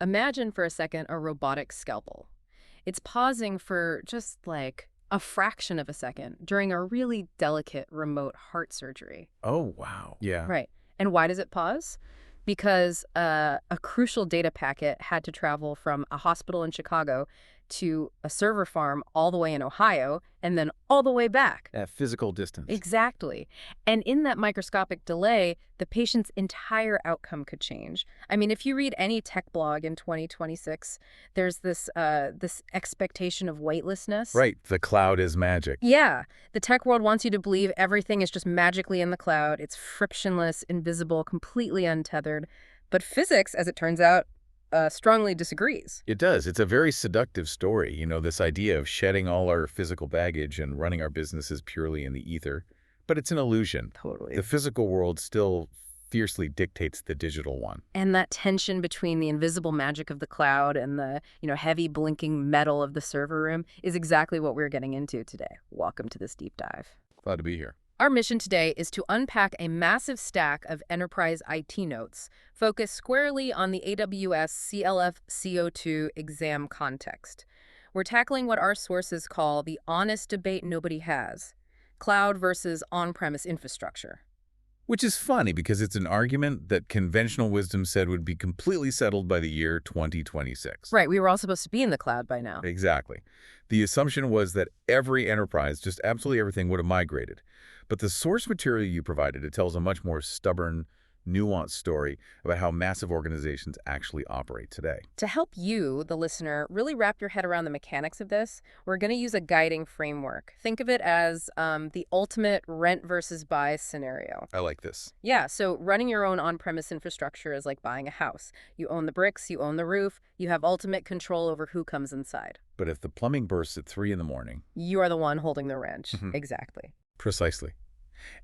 Imagine for a second a robotic scalpel. It's pausing for just like a fraction of a second during a really delicate remote heart surgery. Oh, wow. Yeah. Right. And why does it pause? Because a crucial data packet had to travel from a hospital in Chicago to a server farm all the way in Ohio and then all the way back. At physical distance. Exactly. And in that microscopic delay, the patient's entire outcome could change. I mean, if you read any tech blog in 2026, there's this expectation of weightlessness. Right. The cloud is magic. Yeah. The tech world wants you to believe everything is just magically in the cloud. It's frictionless, invisible, completely untethered. But physics, as it turns out, strongly disagrees. It does. It's a very seductive story. This idea of shedding all our physical baggage and running our businesses purely in the ether. But it's an illusion. Totally. The physical world still fiercely dictates the digital one. And that tension between the invisible magic of the cloud and the, heavy blinking metal of the server room is exactly what we're getting into today. Welcome to this deep dive. Glad to be here. Our mission today is to unpack a massive stack of enterprise IT notes focused squarely on the AWS CLF CO2 exam context. We're tackling what our sources call the honest debate nobody has: cloud versus on-premise infrastructure. Which is funny because it's an argument that conventional wisdom said would be completely settled by the year 2026. Right, we were all supposed to be in the cloud by now. Exactly. The assumption was that every enterprise, just absolutely everything, would have migrated. But the source material you provided, it tells a much more stubborn, nuanced story about how massive organizations actually operate today. To help you, the listener, really wrap your head around the mechanics of this, we're going to use a guiding framework. Think of it as the ultimate rent versus buy scenario. I like this. Yeah, so running your own on-premise infrastructure is like buying a house. You own the bricks, you own the roof, you have ultimate control over who comes inside. But if the plumbing bursts at 3 in the morning... You are the one holding the wrench. Exactly. Precisely.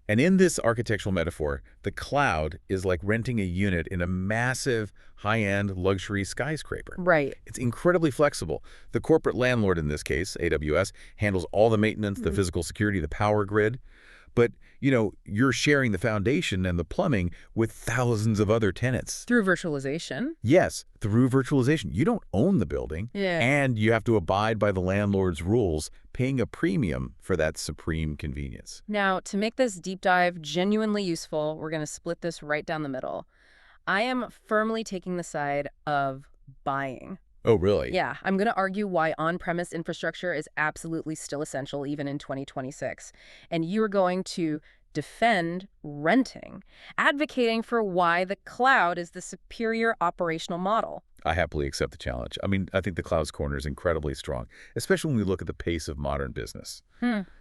And in this architectural metaphor, the cloud is like renting a unit in a massive, high-end luxury skyscraper. Right. It's incredibly flexible. The corporate landlord in this case, AWS, handles all the maintenance, the physical security, the power grid. But, you're sharing the foundation and the plumbing with thousands of other tenants. Through virtualization. Yes, through virtualization. You don't own the building. Yeah. And you have to abide by the landlord's rules, paying a premium for that supreme convenience. Now, to make this deep dive genuinely useful, we're going to split this right down the middle. I am firmly taking the side of buying. Oh, really? Yeah, I'm going to argue why on-premise infrastructure is absolutely still essential even in 2026. And you're going to defend renting, advocating for why the cloud is the superior operational model. I happily accept the challenge. I mean, I think the cloud's corner is incredibly strong, especially when we look at the pace of modern business.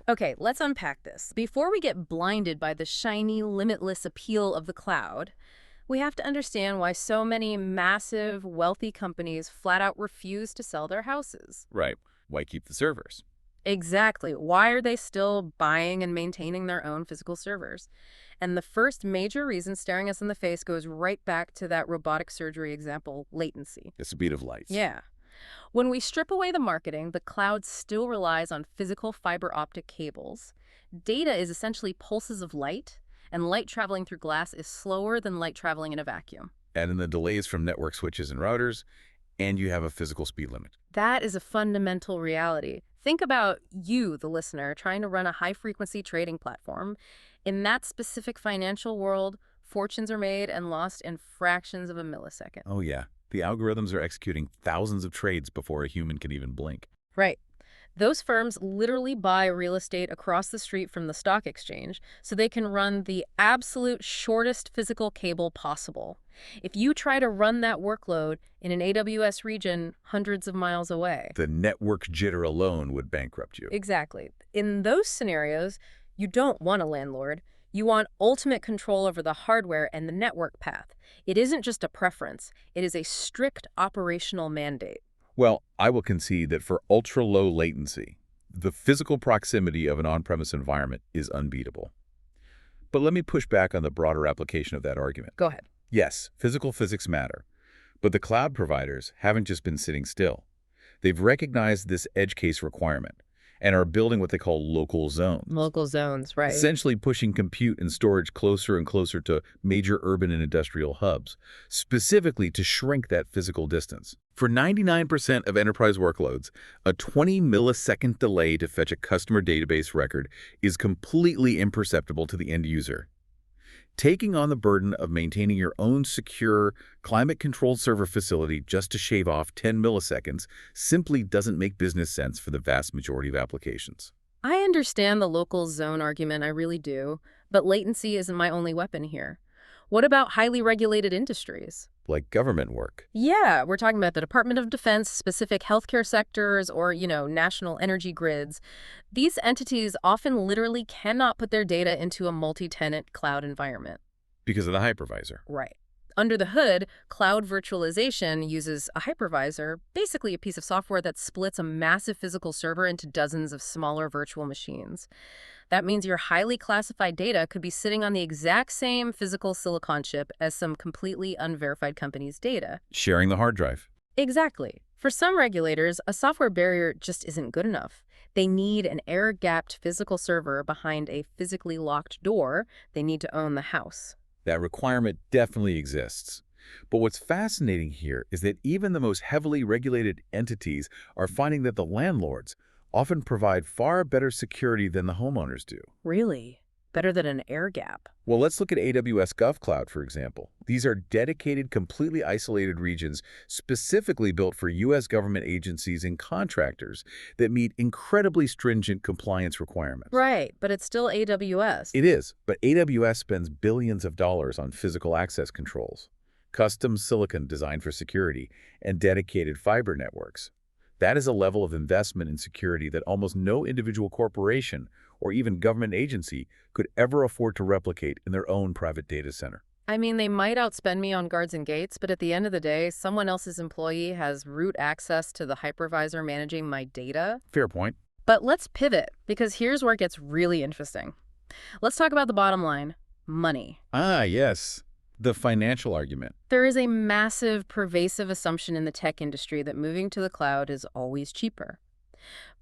Okay, let's unpack this. Before we get blinded by the shiny, limitless appeal of the cloud, we have to understand why so many massive, wealthy companies flat out refuse to sell their houses. Right. Why keep the servers? Exactly. Why are they still buying and maintaining their own physical servers? And the first major reason staring us in the face goes right back to that robotic surgery example, latency. The speed of light. Yeah. When we strip away the marketing, the cloud still relies on physical fiber optic cables. Data is essentially pulses of light, and light traveling through glass is slower than light traveling in a vacuum. And in the delays from network switches and routers, and you have a physical speed limit. That is a fundamental reality. Think about you, the listener, trying to run a high-frequency trading platform. In that specific financial world, fortunes are made and lost in fractions of a millisecond. Oh, yeah. The algorithms are executing thousands of trades before a human can even blink. Right. Those firms literally buy real estate across the street from the stock exchange so they can run the absolute shortest physical cable possible. If you try to run that workload in an AWS region hundreds of miles away, The network jitter alone would bankrupt you. exactly. In those scenarios, you don't want a landlord. You want ultimate control over the hardware and the network path. It isn't just a preference. It is a strict operational mandate. Well, I will concede that for ultra-low latency, the physical proximity of an on-premise environment is unbeatable. But let me push back on the broader application of that argument. Go ahead. Yes, physical physics matter, but the cloud providers haven't just been sitting still. They've recognized this edge case requirement, and are building what they call local zones, Local zones, right. essentially pushing compute and storage closer and closer to major urban and industrial hubs, specifically to shrink that physical distance. For 99% of enterprise workloads, a 20-millisecond delay to fetch a customer database record is completely imperceptible to the end user. Taking on the burden of maintaining your own secure, climate-controlled server facility just to shave off 10 milliseconds simply doesn't make business sense for the vast majority of applications. I understand the local zone argument, I really do, but latency isn't my only weapon here. What about highly regulated industries? Like government work. Yeah, we're talking about the Department of Defense, specific healthcare sectors, or, national energy grids. These entities often literally cannot put their data into a multi-tenant cloud environment. Because of the hypervisor. Right. Under the hood, cloud virtualization uses a hypervisor, basically a piece of software that splits a massive physical server into dozens of smaller virtual machines. That means your highly classified data could be sitting on the exact same physical silicon chip as some completely unverified company's data. Sharing the hard drive. Exactly. For some regulators, a software barrier just isn't good enough. They need an air-gapped physical server behind a physically locked door. They need to own the house. That requirement definitely exists. But what's fascinating here is that even the most heavily regulated entities are finding that the landlords often provide far better security than the homeowners do. Really? Better than an air gap? Well, let's look at AWS GovCloud, for example. These are dedicated, completely isolated regions specifically built for U.S. government agencies and contractors that meet incredibly stringent compliance requirements. Right, but it's still AWS. It is, but AWS spends billions of dollars on physical access controls, custom silicon designed for security, and dedicated fiber networks. That is a level of investment in security that almost no individual corporation or even government agency could ever afford to replicate in their own private data center. I mean, they might outspend me on guards and gates, but at the end of the day, someone else's employee has root access to the hypervisor managing my data. Fair point. But let's pivot, because here's where it gets really interesting. Let's talk about the bottom line: money. Ah, yes. The financial argument. There is a massive, pervasive assumption in the tech industry that moving to the cloud is always cheaper.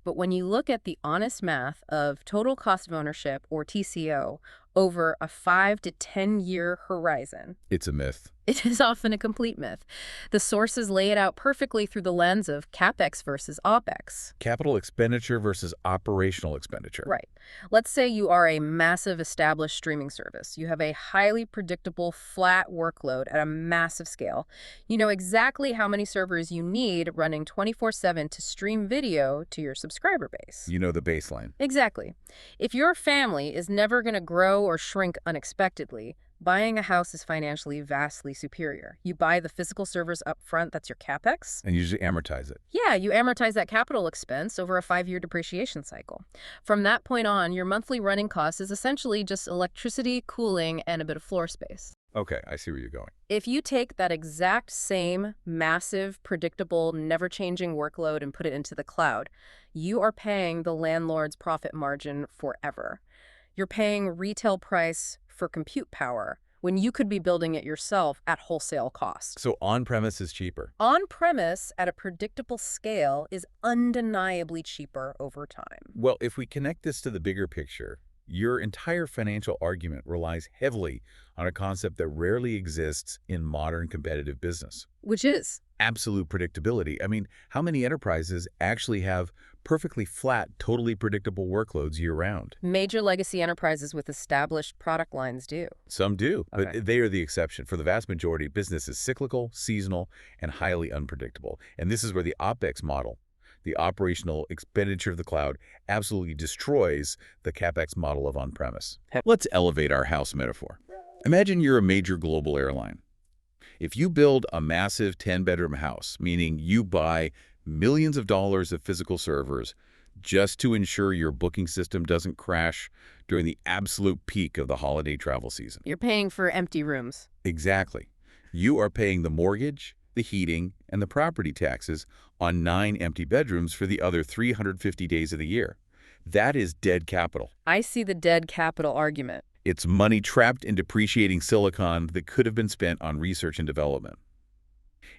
But when you look at the honest math of total cost of ownership, or TCO, over a 5 to 10-year horizon, It's a myth. it is often a complete myth. The sources lay it out perfectly through the lens of CapEx versus OpEx. Capital expenditure versus operational expenditure. Right. Let's say you are a massive established streaming service. You have a highly predictable, flat workload at a massive scale. You know exactly how many servers you need running 24/7 to stream video to your subscriber base. You know the baseline. Exactly. If your family is never going to grow or shrink unexpectedly, buying a house is financially vastly superior. You buy the physical servers up front, that's your CapEx. And you usually amortize it. Yeah, you amortize that capital expense over a 5-year depreciation cycle. From that point on, your monthly running cost is essentially just electricity, cooling, and a bit of floor space. Okay, I see where you're going. If you take that exact same massive, predictable, never-changing workload and put it into the cloud, you are paying the landlord's profit margin forever. You're paying retail price for compute power when you could be building it yourself at wholesale cost. So on-premise is cheaper. On-premise at a predictable scale is undeniably cheaper over time. Well, if we connect this to the bigger picture, your entire financial argument relies heavily on a concept that rarely exists in modern competitive business. Which is? Absolute predictability. I mean, how many enterprises actually have perfectly flat, totally predictable workloads year-round? Major legacy enterprises with established product lines do. Some do, Okay. but they are the exception. For the vast majority, business is cyclical, seasonal, and highly unpredictable. And this is where the OpEx model, the operational expenditure of the cloud, absolutely destroys the CapEx model of on-premise. Let's elevate our house metaphor. Imagine you're a major global airline. If you build a massive 10-bedroom house, meaning you buy millions of dollars of physical servers just to ensure your booking system doesn't crash during the absolute peak of the holiday travel season. You're paying for empty rooms. Exactly. You are paying the mortgage, the heating, and the property taxes on 9 empty bedrooms for the other 350 days of the year. That is dead capital. I see the dead capital argument. It's money trapped in depreciating silicon that could have been spent on research and development.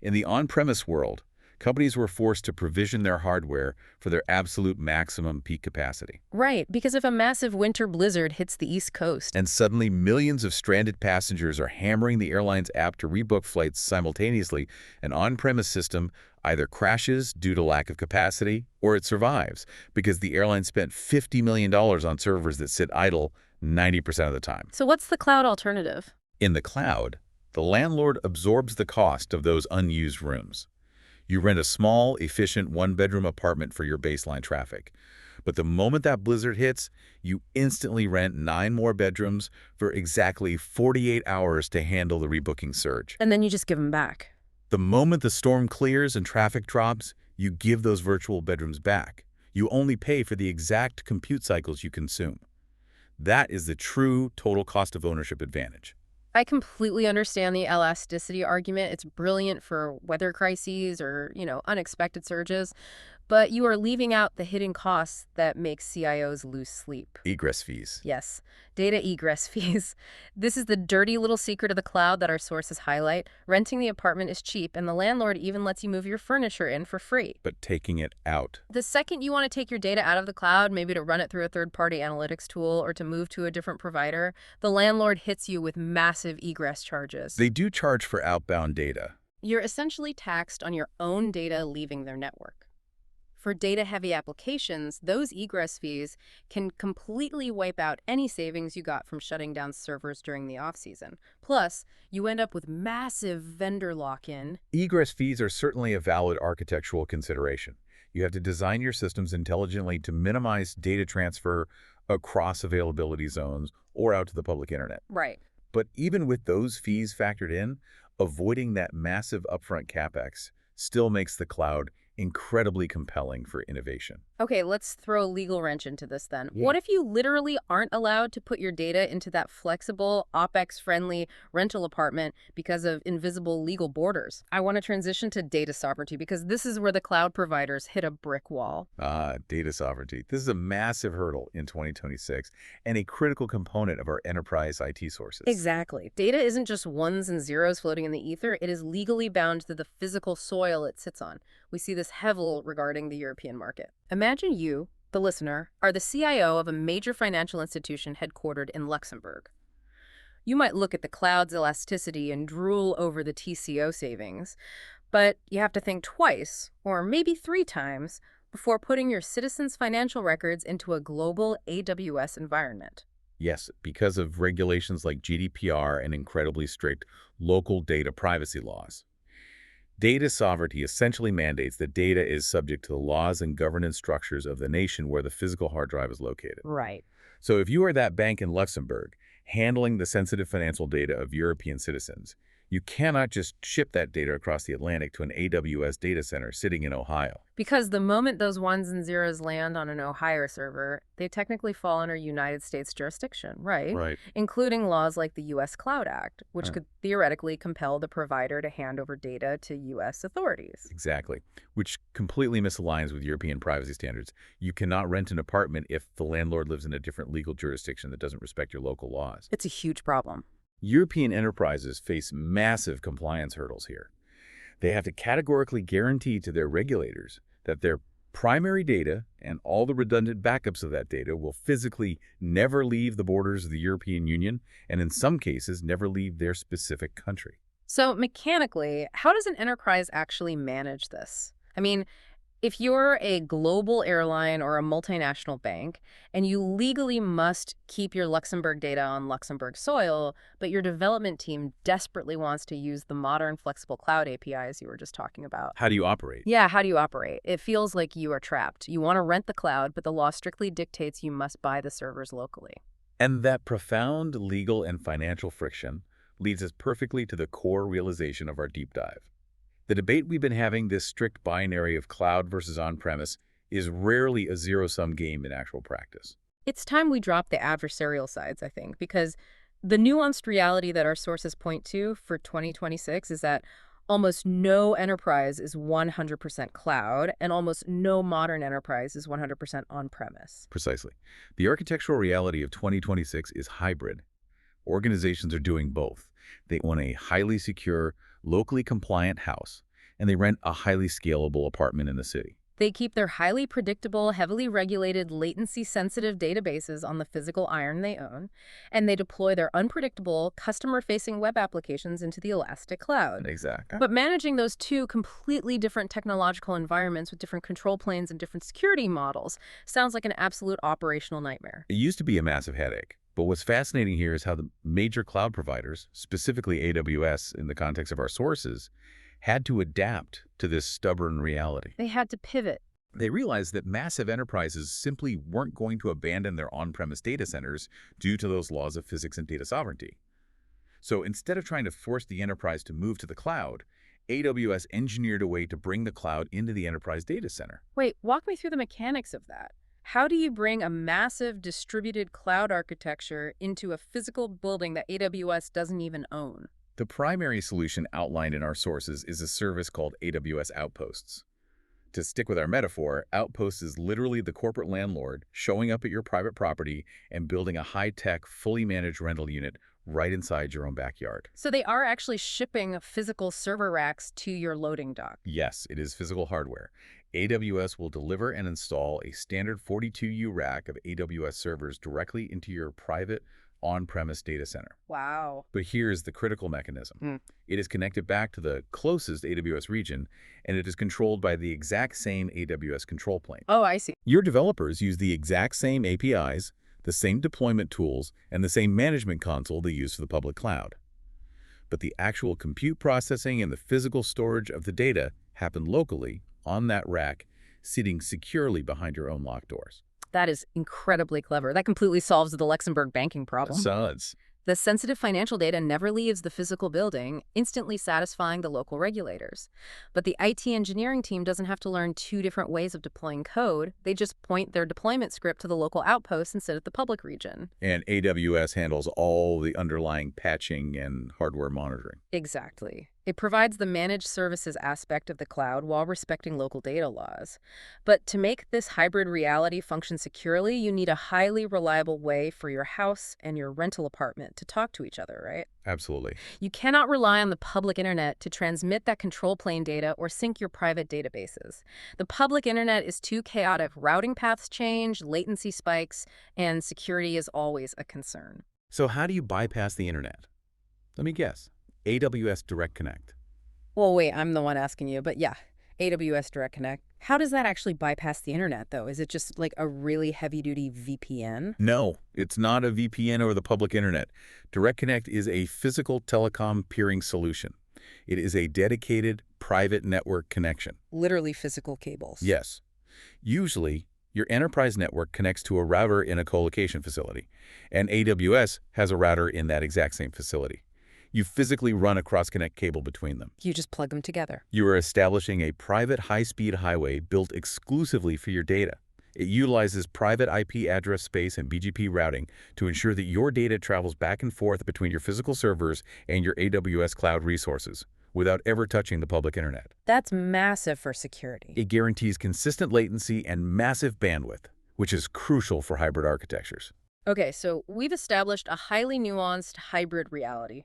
In the on-premise world, Companies were forced to provision their hardware for their absolute maximum peak capacity. Right, because if a massive winter blizzard hits the East Coast. And suddenly, millions of stranded passengers are hammering the airline's app to rebook flights simultaneously. An on-premise system either crashes due to lack of capacity, or it survives because the airline spent $50 million on servers that sit idle 90% of the time. So what's the cloud alternative? In the cloud, the landlord absorbs the cost of those unused rooms. You rent a small, efficient one-bedroom apartment for your baseline traffic. But the moment that blizzard hits, you instantly rent 9 more bedrooms for exactly 48 hours to handle the rebooking surge. And then you just give them back. The moment the storm clears and traffic drops, you give those virtual bedrooms back. You only pay for the exact compute cycles you consume. That is the true total cost of ownership advantage. I completely understand the elasticity argument. It's brilliant for weather crises or, unexpected surges. But you are leaving out the hidden costs that make CIOs lose sleep. Egress fees. Yes, data egress fees. This is the dirty little secret of the cloud that our sources highlight. Renting the apartment is cheap, and the landlord even lets you move your furniture in for free. But taking it out. The second you want to take your data out of the cloud, maybe to run it through a third-party analytics tool or to move to a different provider, the landlord hits you with massive egress charges. They do charge for outbound data. You're essentially taxed on your own data leaving their network. For data-heavy applications, those egress fees can completely wipe out any savings you got from shutting down servers during the off-season. Plus, you end up with massive vendor lock-in. Egress fees are certainly a valid architectural consideration. You have to design your systems intelligently to minimize data transfer across availability zones or out to the public internet. Right. But even with those fees factored in, avoiding that massive upfront capex still makes the cloud incredibly compelling for innovation. Okay, let's throw a legal wrench into this then. Yeah. What if you literally aren't allowed to put your data into that flexible, OpEx-friendly rental apartment because of invisible legal borders? I want to transition to data sovereignty because this is where the cloud providers hit a brick wall. Data sovereignty. This is a massive hurdle in 2026 and a critical component of our enterprise IT sources. Exactly. Data isn't just ones and zeros floating in the ether. It is legally bound to the physical soil it sits on. We see this heavily regarding the European market. Imagine you, the listener, are the CIO of a major financial institution headquartered in Luxembourg. You might look at the cloud's elasticity and drool over the TCO savings, but you have to think twice, or maybe 3 times, before putting your citizens' financial records into a global AWS environment. Yes, because of regulations like GDPR and incredibly strict local data privacy laws. Data sovereignty essentially mandates that data is subject to the laws and governance structures of the nation where the physical hard drive is located. Right. So if you are that bank in Luxembourg handling the sensitive financial data of European citizens, you cannot just ship that data across the Atlantic to an AWS data center sitting in Ohio. Because the moment those ones and zeros land on an Ohio server, they technically fall under United States jurisdiction, right? Right. Including laws like the U.S. Cloud Act, which could theoretically compel the provider to hand over data to U.S. authorities. Exactly, which completely misaligns with European privacy standards. You cannot rent an apartment if the landlord lives in a different legal jurisdiction that doesn't respect your local laws. It's a huge problem. European enterprises face massive compliance hurdles here. They have to categorically guarantee to their regulators that their primary data and all the redundant backups of that data will physically never leave the borders of the European Union and in some cases never leave their specific country. So mechanically, how does an enterprise actually manage this? I mean, if you're a global airline or a multinational bank and you legally must keep your Luxembourg data on Luxembourg soil, but your development team desperately wants to use the modern flexible cloud APIs you were just talking about. How do you operate? Yeah, how do you operate? It feels like you are trapped. You want to rent the cloud, but the law strictly dictates you must buy the servers locally. And that profound legal and financial friction leads us perfectly to the core realization of our deep dive. The debate we've been having, this strict binary of cloud versus on-premise, is rarely a zero-sum game in actual practice. It's time we drop the adversarial sides, I think, because the nuanced reality that our sources point to for 2026 is that almost no enterprise is 100% cloud, and almost no modern enterprise is 100% on-premise. Precisely. The architectural reality of 2026 is hybrid. Organizations are doing both. They want a highly secure, locally compliant house, and they rent a highly scalable apartment in the city. They keep their highly predictable, heavily regulated, latency-sensitive databases on the physical iron they own, and they deploy their unpredictable, customer-facing web applications into the elastic cloud. Exactly. But managing those two completely different technological environments with different control planes and different security models sounds like an absolute operational nightmare. It used to be a massive headache, but what's fascinating here is how the major cloud providers, specifically AWS in the context of our sources, had to adapt to this stubborn reality. They had to pivot. They realized that massive enterprises simply weren't going to abandon their on-premise data centers due to those laws of physics and data sovereignty. So instead of trying to force the enterprise to move to the cloud, AWS engineered a way to bring the cloud into the enterprise data center. Wait, walk me through the mechanics of that. How do you bring a massive distributed cloud architecture into a physical building that AWS doesn't even own? The primary solution outlined in our sources is a service called AWS Outposts. To stick with our metaphor, Outposts is literally the corporate landlord showing up at your private property and building a high-tech, fully managed rental unit right inside your own backyard. So they are actually shipping physical server racks to your loading dock. Yes, it is physical hardware. AWS will deliver and install a standard 42U rack of AWS servers directly into your private on-premise data center. Wow. But here's the critical mechanism. It is connected back to the closest AWS region, and it is controlled by the exact same AWS control plane. Oh, I see. Your developers use the exact same APIs, the same deployment tools, and the same management console they use for the public cloud. But the actual compute processing and the physical storage of the data happen locally on that rack, sitting securely behind your own locked doors. That is incredibly clever. That completely solves the Luxembourg banking problem. Suds. The sensitive financial data never leaves the physical building, instantly satisfying the local regulators. But the IT engineering team doesn't have to learn two different ways of deploying code. They just point their deployment script to the local outpost instead of the public region. And AWS handles all the underlying patching and hardware monitoring. Exactly. It provides the managed services aspect of the cloud while respecting local data laws. But to make this hybrid reality function securely, you need a highly reliable way for your house and your rental apartment to talk to each other, right? Absolutely. You cannot rely on the public internet to transmit that control plane data or sync your private databases. The public internet is too chaotic. Routing paths change, latency spikes, and security is always a concern. So how do you bypass the internet? Let me guess. AWS Direct Connect. Well, wait, I'm the one asking you, but yeah, AWS Direct Connect. How does that actually bypass the internet, though? Is it just like a really heavy-duty VPN? No, it's not a VPN or the public internet. Direct Connect is a physical telecom peering solution. It is a dedicated private network connection. Literally physical cables. Yes. Usually, your enterprise network connects to a router in a colocation facility, and AWS has a router in that exact same facility. You physically run a cross-connect cable between them. You just plug them together. You are establishing a private high-speed highway built exclusively for your data. It utilizes private IP address space and BGP routing to ensure that your data travels back and forth between your physical servers and your AWS cloud resources without ever touching the public internet. That's massive for security. It guarantees consistent latency and massive bandwidth, which is crucial for hybrid architectures. Okay, so we've established a highly nuanced hybrid reality.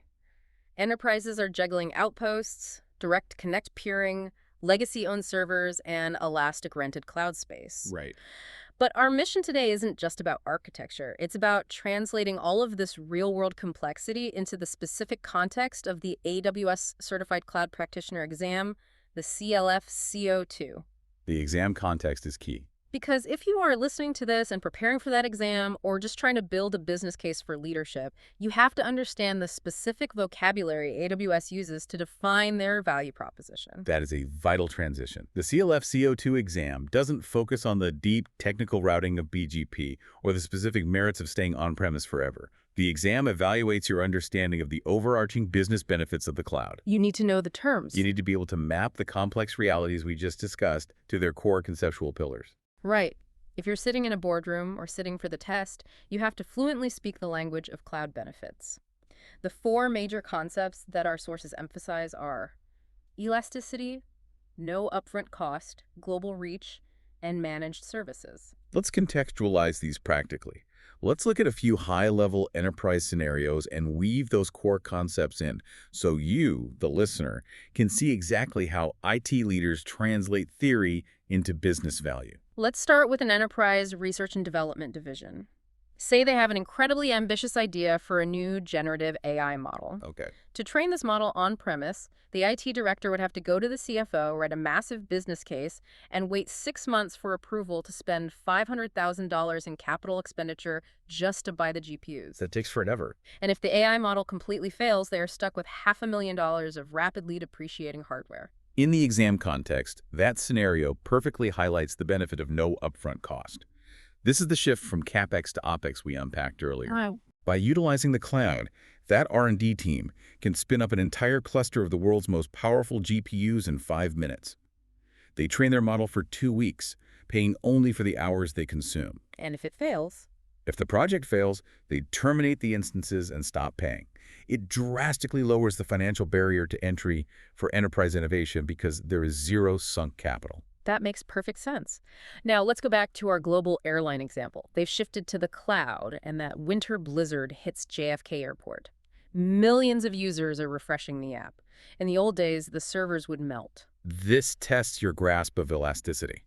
Enterprises are juggling outposts, direct connect peering, legacy-owned servers, and elastic rented cloud space. Right. But our mission today isn't just about architecture. It's about translating all of this real-world complexity into the specific context of the AWS Certified Cloud Practitioner exam, the CLF CO2. The exam context is key. Because if you are listening to this and preparing for that exam or just trying to build a business case for leadership, you have to understand the specific vocabulary AWS uses to define their value proposition. That is a vital transition. The CLF CO2 exam doesn't focus on the deep technical routing of BGP or the specific merits of staying on-premise forever. The exam evaluates your understanding of the overarching business benefits of the cloud. You need to know the terms. You need to be able to map the complex realities we just discussed to their core conceptual pillars. Right. If you're sitting in a boardroom or sitting for the test, you have to fluently speak the language of cloud benefits. The four major concepts that our sources emphasize are elasticity, no upfront cost, global reach, and managed services. Let's contextualize these practically. Let's look at a few high-level enterprise scenarios and weave those core concepts in so you, the listener, can see exactly how IT leaders translate theory into business value. Let's start with an enterprise research and development division. Say they have an incredibly ambitious idea for a new generative AI model. Okay. To train this model on-premise, the IT director would have to go to the CFO, write a massive business case, and wait 6 months for approval to spend $500,000 in capital expenditure just to buy the GPUs. That takes forever. And if the AI model completely fails, they are stuck with $500,000 of rapidly depreciating hardware. In the exam context, that scenario perfectly highlights the benefit of no upfront cost. This is the shift from CapEx to OpEx we unpacked earlier. Oh. By utilizing the cloud, that R&D team can spin up an entire cluster of the world's most powerful GPUs in 5 minutes. They train their model for 2 weeks, paying only for the hours they consume. And if it fails? If the project fails, they terminate the instances and stop paying. It drastically lowers the financial barrier to entry for enterprise innovation because there is zero sunk capital. That makes perfect sense. Now, let's go back to our global airline example. They've shifted to the cloud, and that winter blizzard hits JFK Airport. Millions of users are refreshing the app. In the old days, the servers would melt. This tests your grasp of elasticity.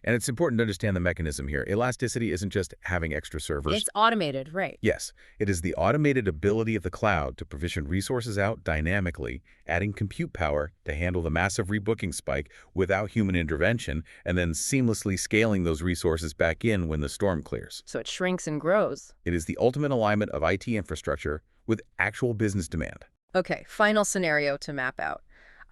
And it's important to understand the mechanism here. Elasticity isn't just having extra servers. It's automated, right? Yes, it is the automated ability of the cloud to provision resources out dynamically, adding compute power to handle the massive rebooking spike without human intervention, and then seamlessly scaling those resources back in when the storm clears. So it shrinks and grows. It is the ultimate alignment of IT infrastructure with actual business demand. Okay, final scenario to map out.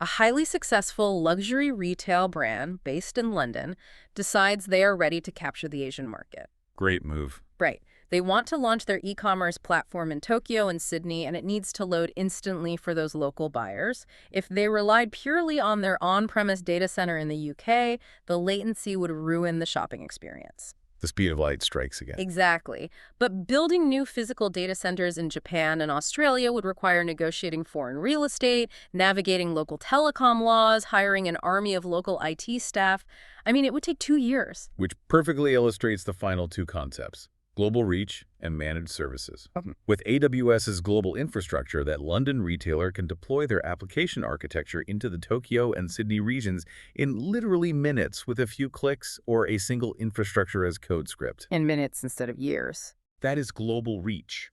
A highly successful luxury retail brand based in London decides they are ready to capture the Asian market. Great move. Right. They want to launch their e-commerce platform in Tokyo and Sydney, and it needs to load instantly for those local buyers. If they relied purely on their on-premise data center in the UK, the latency would ruin the shopping experience. The speed of light strikes again. Exactly. But building new physical data centers in Japan and Australia would require negotiating foreign real estate, navigating local telecom laws, hiring an army of local IT staff. I mean, it would take 2 years. Which perfectly illustrates the final two concepts: global reach and managed services. With AWS's global infrastructure, that London retailer can deploy their application architecture into the Tokyo and Sydney regions in literally minutes with a few clicks or a single infrastructure as code script. In minutes instead of years. That is global reach.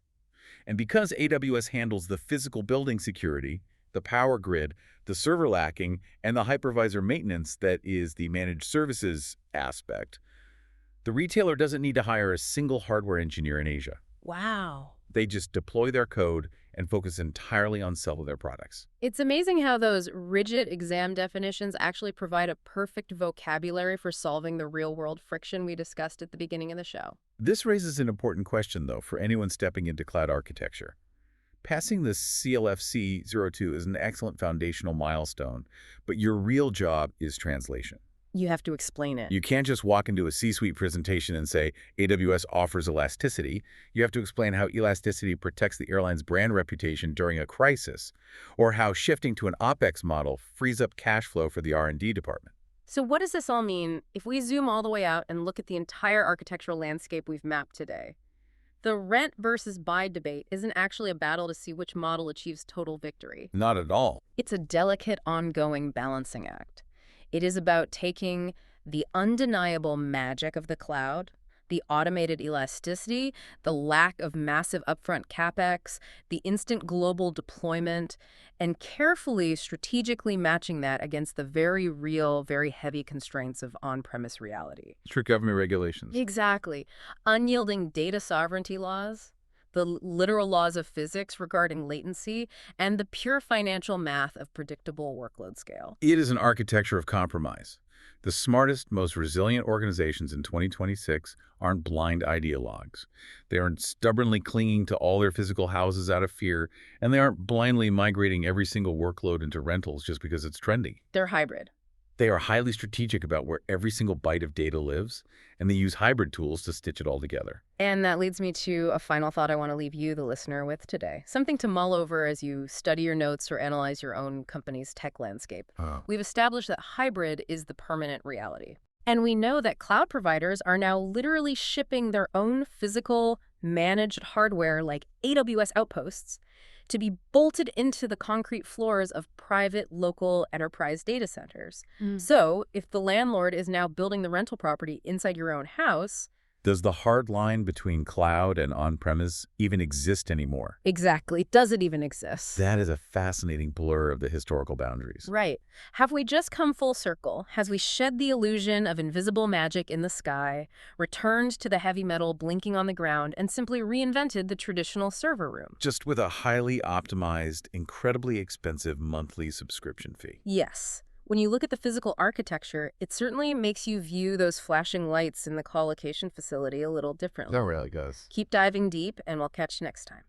And because AWS handles the physical building security, the power grid, the server lacking, and the hypervisor maintenance that is the managed services aspect, the retailer doesn't need to hire a single hardware engineer in Asia. Wow. They just deploy their code and focus entirely on selling their products. It's amazing how those rigid exam definitions actually provide a perfect vocabulary for solving the real-world friction we discussed at the beginning of the show. This raises an important question, though, for anyone stepping into cloud architecture. Passing the CLFC-02 is an excellent foundational milestone, but your real job is translation. You have to explain it. You can't just walk into a C-suite presentation and say, AWS offers elasticity. You have to explain how elasticity protects the airline's brand reputation during a crisis, or how shifting to an OpEx model frees up cash flow for the R&D department. So what does this all mean if we zoom all the way out and look at the entire architectural landscape we've mapped today? The rent versus buy debate isn't actually a battle to see which model achieves total victory. Not at all. It's a delicate, ongoing balancing act. It is about taking the undeniable magic of the cloud, the automated elasticity, the lack of massive upfront CapEx, the instant global deployment, and carefully, strategically matching that against the very real, very heavy constraints of on-premise reality. Strict government regulations. Exactly. Unyielding data sovereignty laws, the literal laws of physics regarding latency, and the pure financial math of predictable workload scale. It is an architecture of compromise. The smartest, most resilient organizations in 2026 aren't blind ideologues. They aren't stubbornly clinging to all their physical houses out of fear, and they aren't blindly migrating every single workload into rentals just because it's trendy. They're hybrid. They are highly strategic about where every single byte of data lives, and they use hybrid tools to stitch it all together. And that leads me to a final thought I want to leave you, the listener, with today. Something to mull over as you study your notes or analyze your own company's tech landscape. We've established that hybrid is the permanent reality. And we know that cloud providers are now literally shipping their own physical, managed hardware like AWS Outposts to be bolted into the concrete floors of private, local enterprise data centers. Mm. So, if the landlord is now building the rental property inside your own house, Does the hard line between cloud and on-premise even exist anymore? exactly, does it even exist? That is a fascinating blur of the historical boundaries. Right. Have we just come full circle? Has we shed the illusion of invisible magic in the sky, returned to the heavy metal blinking on the ground, and simply reinvented the traditional server room? Just with a highly optimized, incredibly expensive monthly subscription fee. Yes. When you look at the physical architecture, it certainly makes you view those flashing lights in the colocation facility a little differently. That really does. Keep diving deep, and we'll catch you next time.